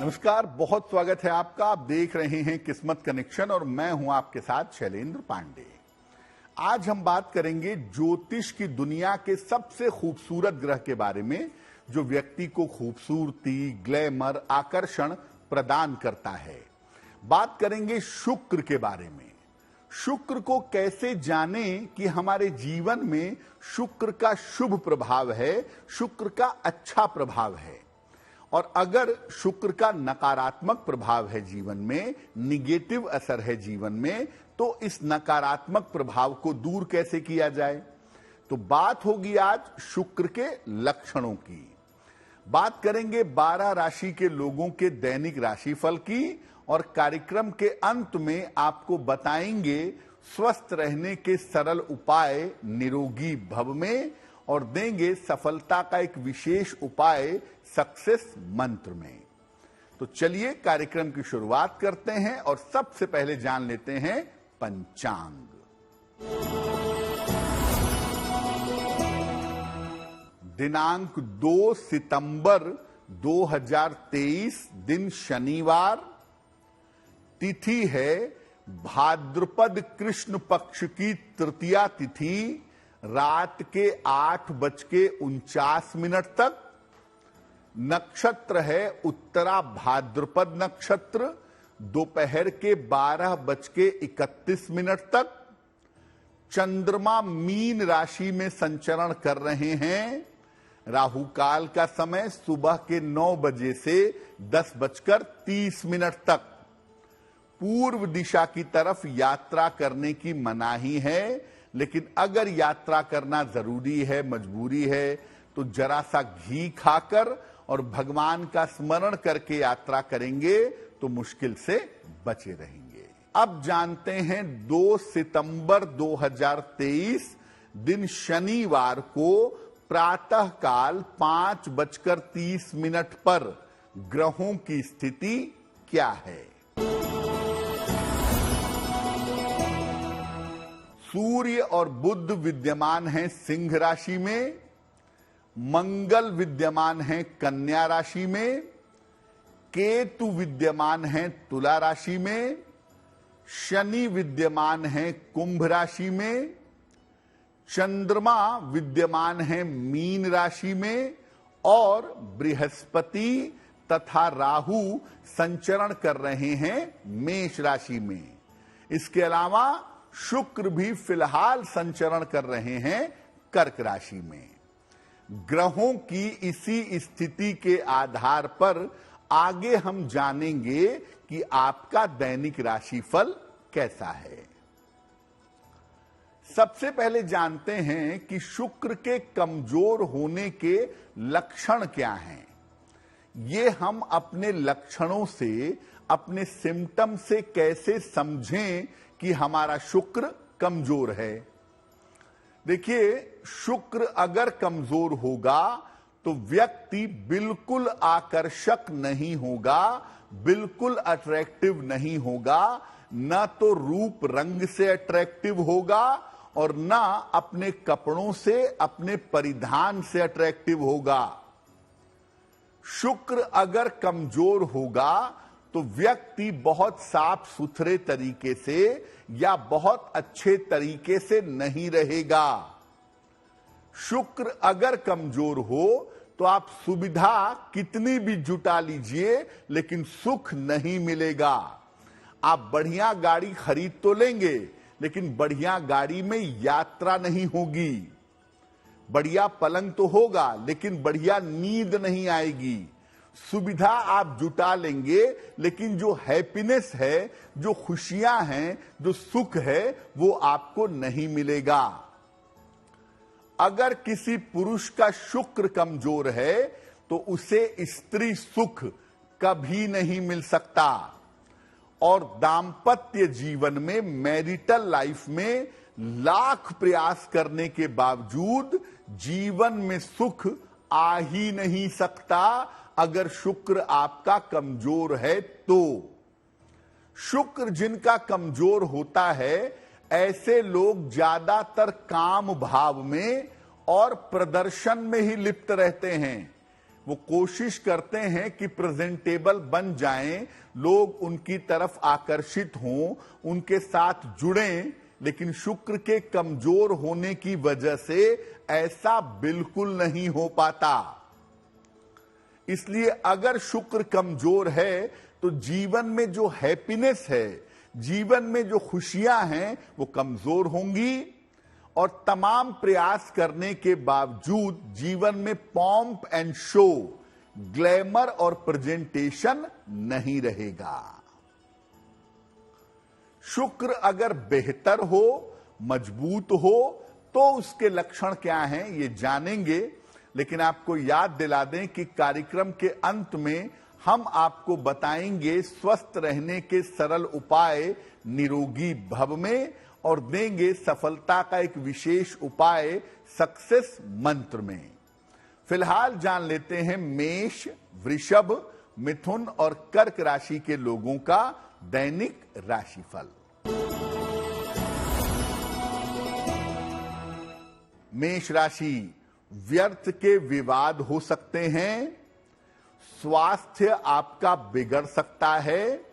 नमस्कार, बहुत स्वागत है आपका। आप देख रहे हैं किस्मत कनेक्शन और मैं हूं आपके साथ शैलेंद्र पांडे। आज हम बात करेंगे ज्योतिष की दुनिया के सबसे खूबसूरत ग्रह के बारे में, जो व्यक्ति को खूबसूरती, ग्लैमर, आकर्षण प्रदान करता है। बात करेंगे शुक्र के बारे में। शुक्र को कैसे जानें कि हमारे जीवन में शुक्र का शुभ प्रभाव है, शुक्र का अच्छा प्रभाव है, और अगर शुक्र का नकारात्मक प्रभाव है जीवन में, निगेटिव असर है जीवन में, तो इस नकारात्मक प्रभाव को दूर कैसे किया जाए। तो बात होगी आज शुक्र के लक्षणों की। बात करेंगे 12 राशि के लोगों के दैनिक राशिफल की, और कार्यक्रम के अंत में आपको बताएंगे स्वस्थ रहने के सरल उपाय निरोगी भव में, और देंगे सफलता का एक विशेष उपाय सक्सेस मंत्र में। तो चलिए कार्यक्रम की शुरुआत करते हैं और सबसे पहले जान लेते हैं पंचांग। दिनांक 2 सितंबर 2023, दिन शनिवार, तिथि है भाद्रपद कृष्ण पक्ष की तृतीया तिथि, रात के 8:49 तक। नक्षत्र है उत्तरा भाद्रपद नक्षत्र, दोपहर के 12:31 तक। चंद्रमा मीन राशि में संचरण कर रहे हैं। राहु काल का समय सुबह के 9 बजे से 10:30 तक। पूर्व दिशा की तरफ यात्रा करने की मनाही है, लेकिन अगर यात्रा करना जरूरी है, मजबूरी है, तो जरा सा घी खाकर और भगवान का स्मरण करके यात्रा करेंगे तो मुश्किल से बचे रहेंगे। अब जानते हैं 2 सितंबर 2023, दिन शनिवार को प्रातः काल 5:30 पर ग्रहों की स्थिति क्या है। सूर्य और बुध विद्यमान हैं सिंह राशि में, मंगल विद्यमान हैं कन्या राशि में, केतु विद्यमान हैं तुला राशि में, शनि विद्यमान हैं कुंभ राशि में, चंद्रमा विद्यमान हैं मीन राशि में, और बृहस्पति तथा राहु संचरण कर रहे हैं मेष राशि में। इसके अलावा शुक्र भी फिलहाल संचरण कर रहे हैं कर्क राशि में। ग्रहों की इसी स्थिति के आधार पर आगे हम जानेंगे कि आपका दैनिक राशिफल कैसा है। सबसे पहले जानते हैं कि शुक्र के कमजोर होने के लक्षण क्या हैं। ये हम अपने लक्षणों से, अपने सिम्टम से कैसे समझें कि हमारा शुक्र कमजोर है। देखिए, शुक्र अगर कमजोर होगा तो व्यक्ति बिल्कुल आकर्षक नहीं होगा, बिल्कुल अट्रैक्टिव नहीं होगा, न तो रूप रंग से अट्रैक्टिव होगा और न अपने कपड़ों से, अपने परिधान से अट्रैक्टिव होगा। शुक्र अगर कमजोर होगा तो व्यक्ति बहुत साफ सुथरे तरीके से या बहुत अच्छे तरीके से नहीं रहेगा। शुक्र अगर कमजोर हो तो आप सुविधा कितनी भी जुटा लीजिए, लेकिन सुख नहीं मिलेगा। आप बढ़िया गाड़ी खरीद तो लेंगे, लेकिन बढ़िया गाड़ी में यात्रा नहीं होगी। बढ़िया पलंग तो होगा, लेकिन बढ़िया नींद नहीं आएगी। सुविधा आप जुटा लेंगे, लेकिन जो हैप्पीनेस है, जो खुशियां हैं, जो सुख है, वो आपको नहीं मिलेगा। अगर किसी पुरुष का शुक्र कमजोर है तो उसे स्त्री सुख कभी नहीं मिल सकता, और दाम्पत्य जीवन में, मैरिटल लाइफ में लाख प्रयास करने के बावजूद जीवन में सुख आ ही नहीं सकता अगर शुक्र आपका कमजोर है तो। शुक्र जिनका कमजोर होता है, ऐसे लोग ज्यादातर काम भाव में और प्रदर्शन में ही लिप्त रहते हैं। वो कोशिश करते हैं कि प्रेजेंटेबल बन जाएं, लोग उनकी तरफ आकर्षित हों, उनके साथ जुड़ें, लेकिन शुक्र के कमजोर होने की वजह से ऐसा बिल्कुल नहीं हो पाता। इसलिए अगर शुक्र कमजोर है तो जीवन में जो हैप्पीनेस है, जीवन में जो खुशियां हैं, वो कमजोर होंगी और तमाम प्रयास करने के बावजूद जीवन में पॉम्प एंड शो, ग्लैमर और प्रेजेंटेशन नहीं रहेगा। शुक्र अगर बेहतर हो, मजबूत हो, तो उसके लक्षण क्या हैं ये जानेंगे। लेकिन आपको याद दिला दें कि कार्यक्रम के अंत में हम आपको बताएंगे स्वस्थ रहने के सरल उपाय निरोगी भव में, और देंगे सफलता का एक विशेष उपाय सक्सेस मंत्र में। फिलहाल जान लेते हैं मेष, वृषभ, मिथुन और कर्क राशि के लोगों का दैनिक राशिफल। मेष राशि, व्यर्थ के विवाद हो सकते हैं, स्वास्थ्य आपका बिगड़ सकता है,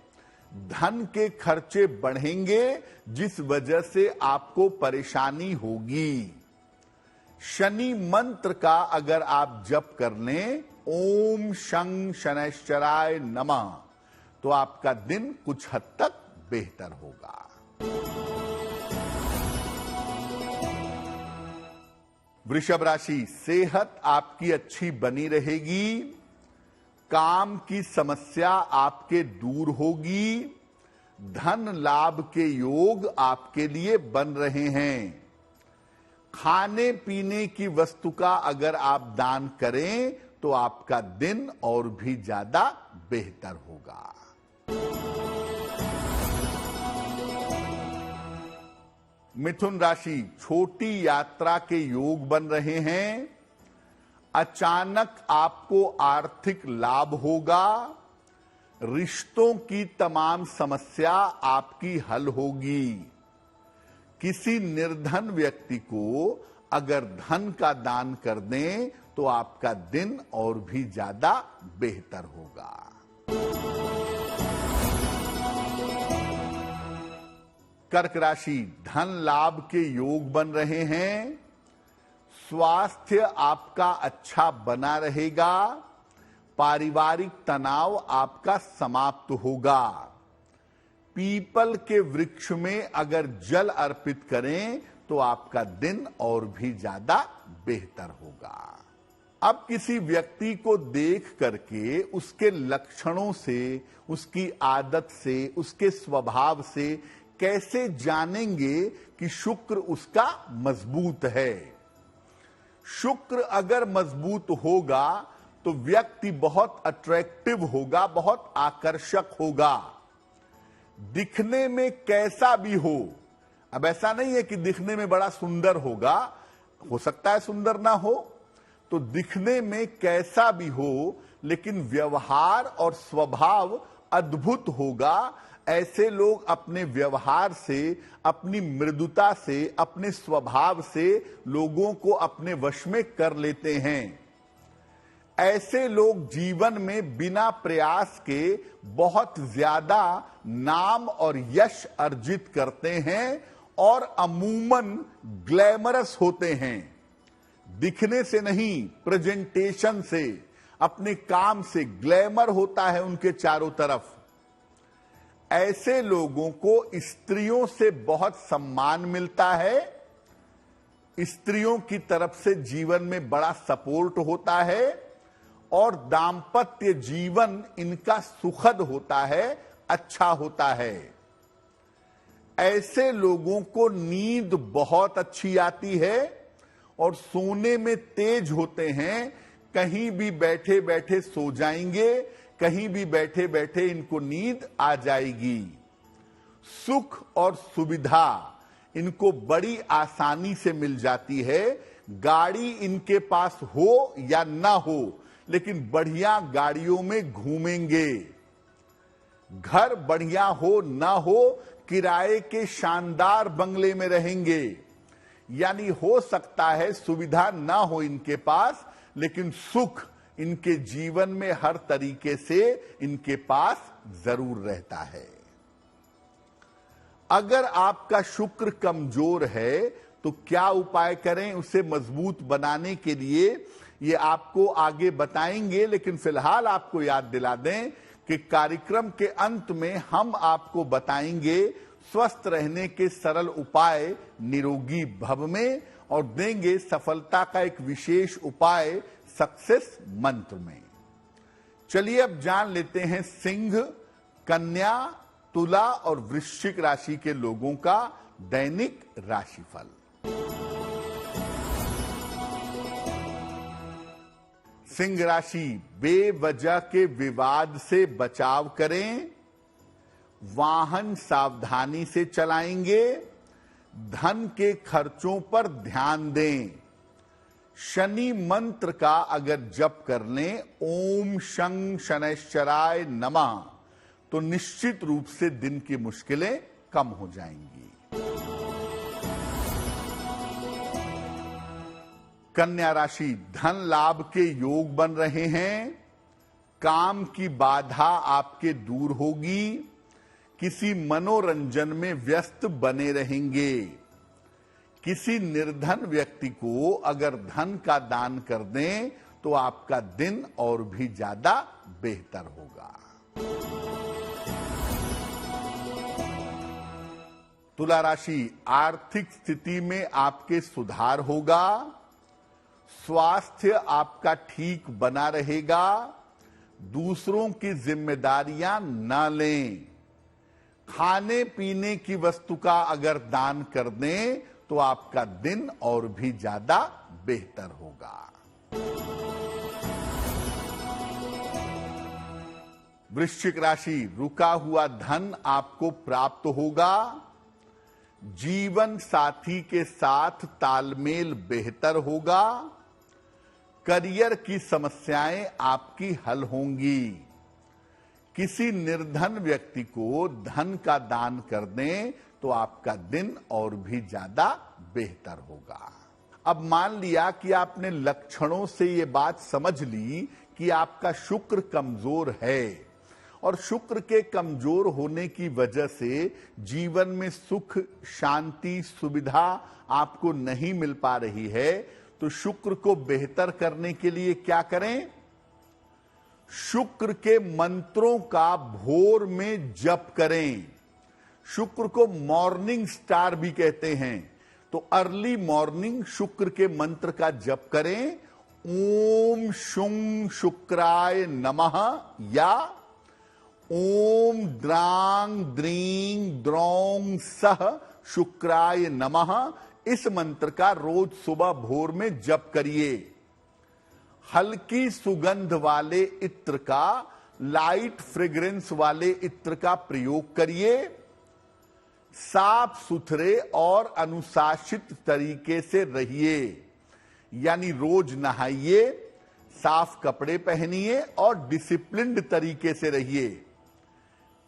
धन के खर्चे बढ़ेंगे जिस वजह से आपको परेशानी होगी। शनि मंत्र का अगर आप जप कर लें, ओम शं शनैश्चराय नमः, तो आपका दिन कुछ हद तक बेहतर होगा। वृषभ राशि, सेहत आपकी अच्छी बनी रहेगी, काम की समस्या आपके दूर होगी, धन लाभ के योग आपके लिए बन रहे हैं। खाने पीने की वस्तु का अगर आप दान करें तो आपका दिन और भी ज्यादा बेहतर होगा। मिथुन राशि, छोटी यात्रा के योग बन रहे हैं, अचानक आपको आर्थिक लाभ होगा, रिश्तों की तमाम समस्या आपकी हल होगी। किसी निर्धन व्यक्ति को अगर धन का दान कर दें तो आपका दिन और भी ज्यादा बेहतर होगा। कर्क राशि, धन लाभ के योग बन रहे हैं, स्वास्थ्य आपका अच्छा बना रहेगा, पारिवारिक तनाव आपका समाप्त होगा। पीपल के वृक्ष में अगर जल अर्पित करें तो आपका दिन और भी ज्यादा बेहतर होगा। अब किसी व्यक्ति को देख करके उसके लक्षणों से, उसकी आदत से, उसके स्वभाव से कैसे जानेंगे कि शुक्र उसका मजबूत है। शुक्र अगर मजबूत होगा तो व्यक्ति बहुत अट्रैक्टिव होगा, बहुत आकर्षक होगा, दिखने में कैसा भी हो। अब ऐसा नहीं है कि दिखने में बड़ा सुंदर होगा, हो सकता है सुंदर ना हो, तो दिखने में कैसा भी हो लेकिन व्यवहार और स्वभाव अद्भुत होगा। ऐसे लोग अपने व्यवहार से, अपनी मृदुता से, अपने स्वभाव से लोगों को अपने वश में कर लेते हैं। ऐसे लोग जीवन में बिना प्रयास के बहुत ज्यादा नाम और यश अर्जित करते हैं और अमूमन ग्लैमरस होते हैं। दिखने से नहीं, प्रेजेंटेशन से, अपने काम से ग्लैमर होता है उनके चारों तरफ। ऐसे लोगों को स्त्रियों से बहुत सम्मान मिलता है, स्त्रियों की तरफ से जीवन में बड़ा सपोर्ट होता है और दाम्पत्य जीवन इनका सुखद होता है, अच्छा होता है। ऐसे लोगों को नींद बहुत अच्छी आती है और सोने में तेज होते हैं। कहीं भी बैठे बैठे सो जाएंगे, कहीं भी बैठे बैठे इनको नींद आ जाएगी। सुख और सुविधा इनको बड़ी आसानी से मिल जाती है। गाड़ी इनके पास हो या ना हो, लेकिन बढ़िया गाड़ियों में घूमेंगे। घर बढ़िया हो ना हो, किराए के शानदार बंगले में रहेंगे। यानी हो सकता है सुविधा ना हो इनके पास, लेकिन सुख इनके जीवन में हर तरीके से इनके पास जरूर रहता है। अगर आपका शुक्र कमजोर है तो क्या उपाय करें उसे मजबूत बनाने के लिए, ये आपको आगे बताएंगे, लेकिन फिलहाल आपको याद दिला दें कि कार्यक्रम के अंत में हम आपको बताएंगे स्वस्थ रहने के सरल उपाय निरोगी भव में, और देंगे सफलता का एक विशेष उपाय सक्सेस मंत्र में। चलिए अब जान लेते हैं सिंह, कन्या, तुला और वृश्चिक राशि के लोगों का दैनिक राशिफल। सिंह राशि, बेवजह के विवाद से बचाव करें, वाहन सावधानी से चलाएंगे, धन के खर्चों पर ध्यान दें। शनि मंत्र का अगर जप कर लें, ओम शं शनैश्चराय नमः, तो निश्चित रूप से दिन की मुश्किलें कम हो जाएंगी। कन्या राशि, धन लाभ के योग बन रहे हैं, काम की बाधा आपके दूर होगी, किसी मनोरंजन में व्यस्त बने रहेंगे। किसी निर्धन व्यक्ति को अगर धन का दान कर दें तो आपका दिन और भी ज्यादा बेहतर होगा। तुला राशि, आर्थिक स्थिति में आपके सुधार होगा, स्वास्थ्य आपका ठीक बना रहेगा, दूसरों की जिम्मेदारियां न लें। खाने पीने की वस्तु का अगर दान कर दें तो आपका दिन और भी ज्यादा बेहतर होगा। वृश्चिक राशि, रुका हुआ धन आपको प्राप्त होगा, जीवन साथी के साथ तालमेल बेहतर होगा, करियर की समस्याएं आपकी हल होंगी। किसी निर्धन व्यक्ति को धन का दान कर दें तो आपका दिन और भी ज्यादा बेहतर होगा। अब मान लिया कि आपने लक्षणों से ये बात समझ ली कि आपका शुक्र कमजोर है और शुक्र के कमजोर होने की वजह से जीवन में सुख, शांति, सुविधा आपको नहीं मिल पा रही है, तो शुक्र को बेहतर करने के लिए क्या करें? शुक्र के मंत्रों का भोर में जप करें। शुक्र को मॉर्निंग स्टार भी कहते हैं, तो अर्ली मॉर्निंग शुक्र के मंत्र का जप करें। ओम शुं शुक्राय नमः या ओम द्रांग द्रींग द्रौंग सह शुक्राय नमः, इस मंत्र का रोज सुबह भोर में जप करिए। हल्की सुगंध वाले इत्र का, लाइट फ्रेग्रेंस वाले इत्र का प्रयोग करिए। साफ सुथरे और अनुशासित तरीके से रहिए, यानी रोज नहाइए, साफ कपड़े पहनिए और डिसिप्लिन्ड तरीके से रहिए।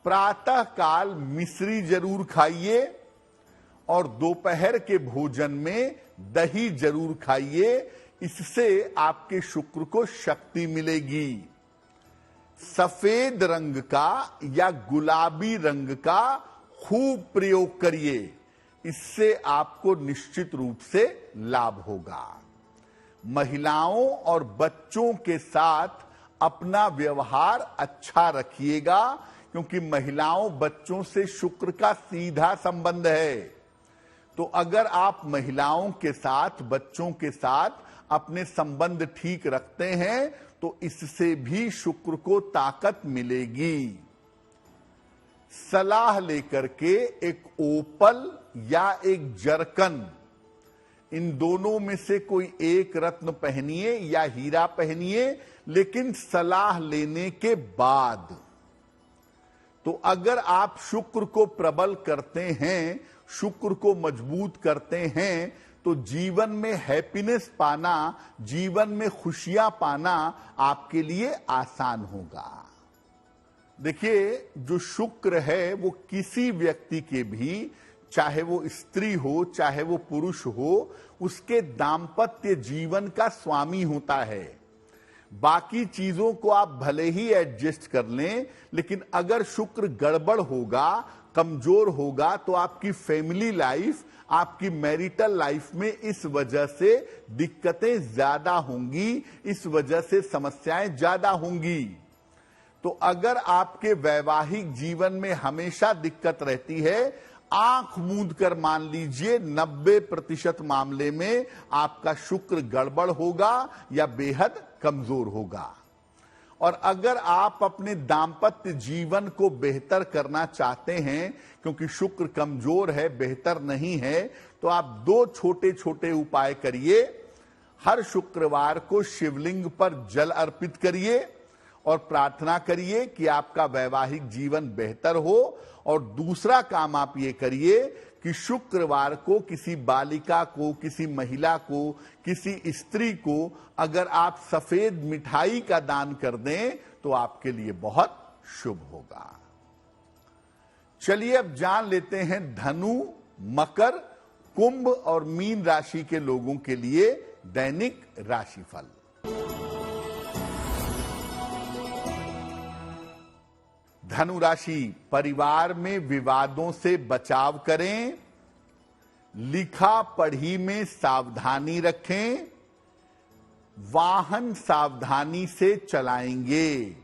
प्रातः काल मिश्री जरूर खाइए और दोपहर के भोजन में दही जरूर खाइए, इससे आपके शुक्र को शक्ति मिलेगी। सफेद रंग का या गुलाबी रंग का खूब प्रयोग करिए, इससे आपको निश्चित रूप से लाभ होगा। महिलाओं और बच्चों के साथ अपना व्यवहार अच्छा रखिएगा, क्योंकि महिलाओं बच्चों से शुक्र का सीधा संबंध है। तो अगर आप महिलाओं के साथ, बच्चों के साथ अपने संबंध ठीक रखते हैं तो इससे भी शुक्र को ताकत मिलेगी। सलाह लेकर के एक ओपल या एक जरकन, इन दोनों में से कोई एक रत्न पहनिए या हीरा पहनिए, लेकिन सलाह लेने के बाद। तो अगर आप शुक्र को प्रबल करते हैं, शुक्र को मजबूत करते हैं, तो जीवन में हैप्पीनेस पाना, जीवन में खुशियां पाना आपके लिए आसान होगा। देखिए, जो शुक्र है वो किसी व्यक्ति के भी, चाहे वो स्त्री हो चाहे वो पुरुष हो, उसके दाम्पत्य जीवन का स्वामी होता है। बाकी चीजों को आप भले ही एडजस्ट कर लें, लेकिन अगर शुक्र गड़बड़ होगा, कमजोर होगा, तो आपकी फैमिली लाइफ, आपकी मैरिटल लाइफ में इस वजह से दिक्कतें ज्यादा होंगी, इस वजह से समस्याएं ज्यादा होंगी। तो अगर आपके वैवाहिक जीवन में हमेशा दिक्कत रहती है, आंख मूंद कर मान लीजिए 90% मामले में आपका शुक्र गड़बड़ होगा या बेहद कमजोर होगा। और अगर आप अपने दांपत्य जीवन को बेहतर करना चाहते हैं, क्योंकि शुक्र कमजोर है, बेहतर नहीं है, तो आप 2 छोटे छोटे उपाय करिए। हर शुक्रवार को शिवलिंग पर जल अर्पित करिए और प्रार्थना करिए कि आपका वैवाहिक जीवन बेहतर हो। और दूसरा काम आप ये करिए कि शुक्रवार को किसी बालिका को, किसी महिला को, किसी स्त्री को अगर आप सफेद मिठाई का दान कर दें तो आपके लिए बहुत शुभ होगा। चलिए अब जान लेते हैं धनु, मकर, कुंभ और मीन राशि के लोगों के लिए दैनिक राशिफल। धनु राशि, परिवार में विवादों से बचाव करें, लिखा पढ़ी में सावधानी रखें, वाहन सावधानी से चलाएंगे।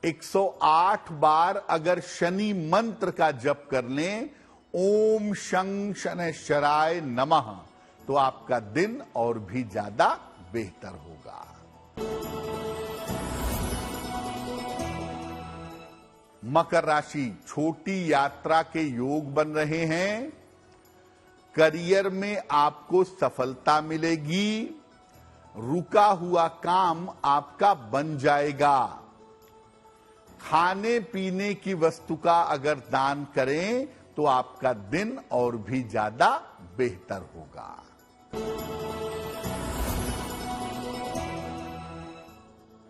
108 बार अगर शनि मंत्र का जप कर लें, ओम शं शनैश्चराय नमः, तो आपका दिन और भी ज्यादा बेहतर होगा। मकर राशि, छोटी यात्रा के योग बन रहे हैं, करियर में आपको सफलता मिलेगी, रुका हुआ काम आपका बन जाएगा। खाने पीने की वस्तु का अगर दान करें तो आपका दिन और भी ज्यादा बेहतर होगा।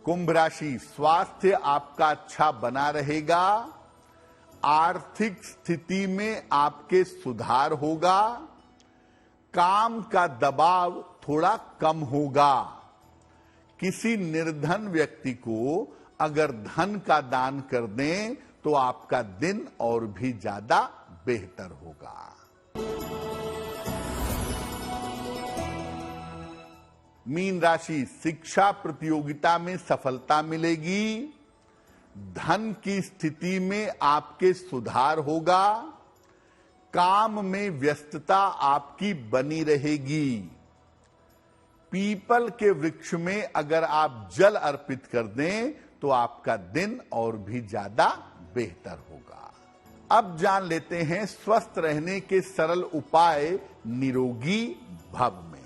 कुंभ राशि, स्वास्थ्य आपका अच्छा बना रहेगा, आर्थिक स्थिति में आपके सुधार होगा, काम का दबाव थोड़ा कम होगा। किसी निर्धन व्यक्ति को अगर धन का दान कर दें तो आपका दिन और भी ज्यादा बेहतर होगा। मीन राशि, शिक्षा प्रतियोगिता में सफलता मिलेगी, धन की स्थिति में आपके सुधार होगा, काम में व्यस्तता आपकी बनी रहेगी। पीपल के वृक्ष में अगर आप जल अर्पित कर दें तो आपका दिन और भी ज्यादा बेहतर होगा। अब जान लेते हैं स्वस्थ रहने के सरल उपाय निरोगी भव में।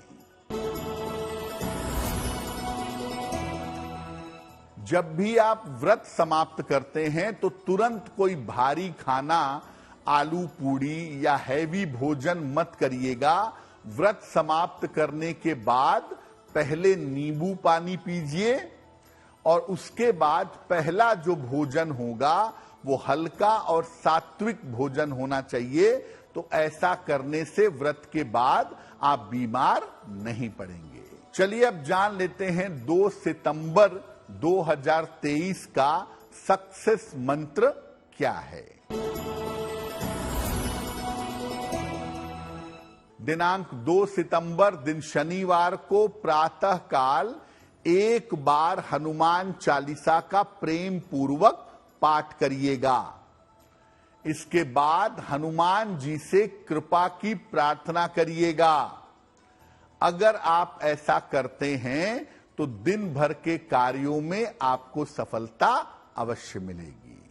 जब भी आप व्रत समाप्त करते हैं तो तुरंत कोई भारी खाना, आलू पूड़ी या हैवी भोजन मत करिएगा। व्रत समाप्त करने के बाद पहले नींबू पानी पीजिए और उसके बाद पहला जो भोजन होगा वो हल्का और सात्विक भोजन होना चाहिए। तो ऐसा करने से व्रत के बाद आप बीमार नहीं पड़ेंगे। चलिए अब जान लेते हैं 2 सितंबर 2023 का सक्सेस मंत्र क्या है। दिनांक 2 सितंबर दिन शनिवार को प्रातः काल 1 बार हनुमान चालीसा का प्रेम पूर्वक पाठ करिएगा। इसके बाद हनुमान जी से कृपा की प्रार्थना करिएगा। अगर आप ऐसा करते हैं तो दिन भर के कार्यों में आपको सफलता अवश्य मिलेगी।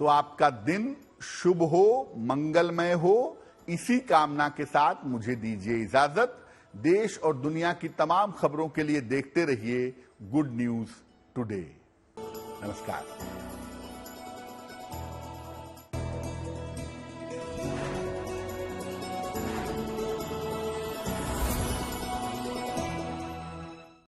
तो आपका दिन शुभ हो, मंगलमय हो, इसी कामना के साथ मुझे दीजिए इजाजत। देश और दुनिया की तमाम खबरों के लिए देखते रहिए गुड न्यूज टुडे। नमस्कार।